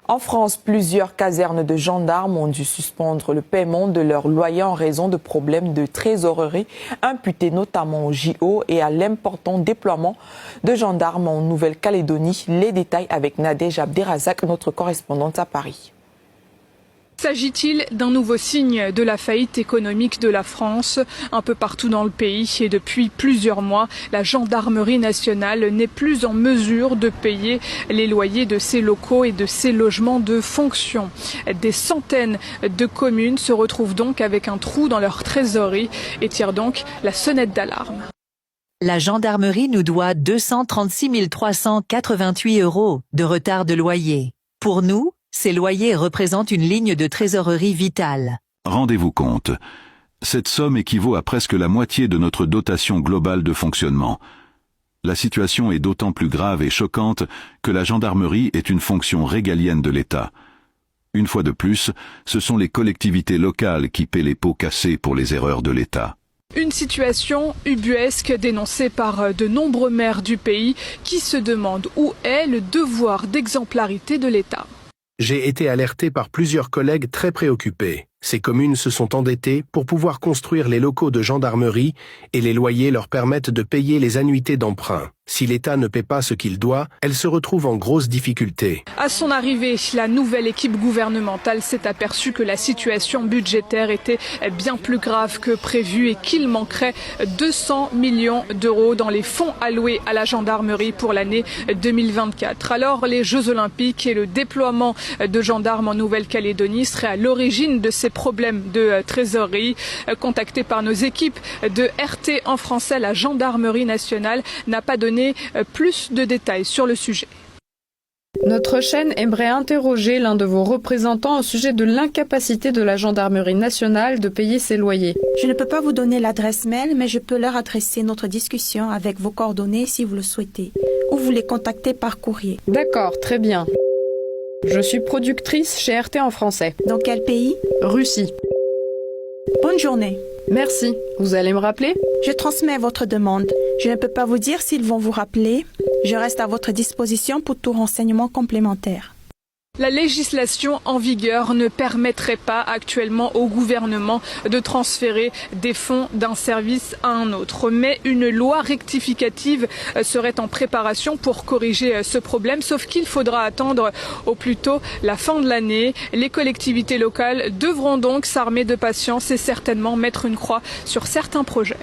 En France, plusieurs casernes de gendarmes ont dû suspendre le paiement de leur loyer en raison de problèmes de trésorerie imputés notamment au JO et à l'important déploiement de gendarmes en Nouvelle-Calédonie. Les détails avec Nadège Abderrazak, notre correspondante à Paris. S'agit-il d'un nouveau signe de la faillite économique de la France? Un peu partout dans le pays et depuis plusieurs mois, la gendarmerie nationale n'est plus en mesure de payer les loyers de ses locaux et de ses logements de fonction. Des centaines de communes se retrouvent donc avec un trou dans leur trésorerie et tirent donc la sonnette d'alarme. La gendarmerie nous doit 236 388 € de retard de loyer. Pour nous, ces loyers représentent une ligne de trésorerie vitale. Rendez-vous compte, cette somme équivaut à presque la moitié de notre dotation globale de fonctionnement. La situation est d'autant plus grave et choquante que la gendarmerie est une fonction régalienne de l'État. Une fois de plus, ce sont les collectivités locales qui paient les pots cassés pour les erreurs de l'État. Une situation ubuesque dénoncée par de nombreux maires du pays qui se demandent où est le devoir d'exemplarité de l'État. J'ai été alerté par plusieurs collègues très préoccupés. Ces communes se sont endettées pour pouvoir construire les locaux de gendarmerie et les loyers leur permettent de payer les annuités d'emprunt. Si l'État ne paie pas ce qu'il doit, elle se retrouve en grosse difficulté. À son arrivée, la nouvelle équipe gouvernementale s'est aperçue que la situation budgétaire était bien plus grave que prévu et qu'il manquerait 200 millions d'euros dans les fonds alloués à la gendarmerie pour l'année 2024. Alors, les Jeux Olympiques et le déploiement de gendarmes en Nouvelle-Calédonie seraient à l'origine de ces problèmes de trésorerie. Contacté par nos équipes de RT en français, la gendarmerie nationale n'a pas donné plus de détails sur le sujet. Notre chaîne aimerait interroger l'un de vos représentants au sujet de l'incapacité de la gendarmerie nationale de payer ses loyers. Je ne peux pas vous donner l'adresse mail, mais je peux leur adresser notre discussion avec vos coordonnées si vous le souhaitez. Ou vous les contactez par courrier. D'accord, très bien. Je suis productrice chez RT en français. Dans quel pays? Russie. Bonne journée. Merci. Vous allez me rappeler? Je transmets votre demande. Je ne peux pas vous dire s'ils vont vous rappeler. Je reste à votre disposition pour tout renseignement complémentaire. La législation en vigueur ne permettrait pas actuellement au gouvernement de transférer des fonds d'un service à un autre. Mais une loi rectificative serait en préparation pour corriger ce problème, sauf qu'il faudra attendre au plus tôt la fin de l'année. Les collectivités locales devront donc s'armer de patience et certainement mettre une croix sur certains projets.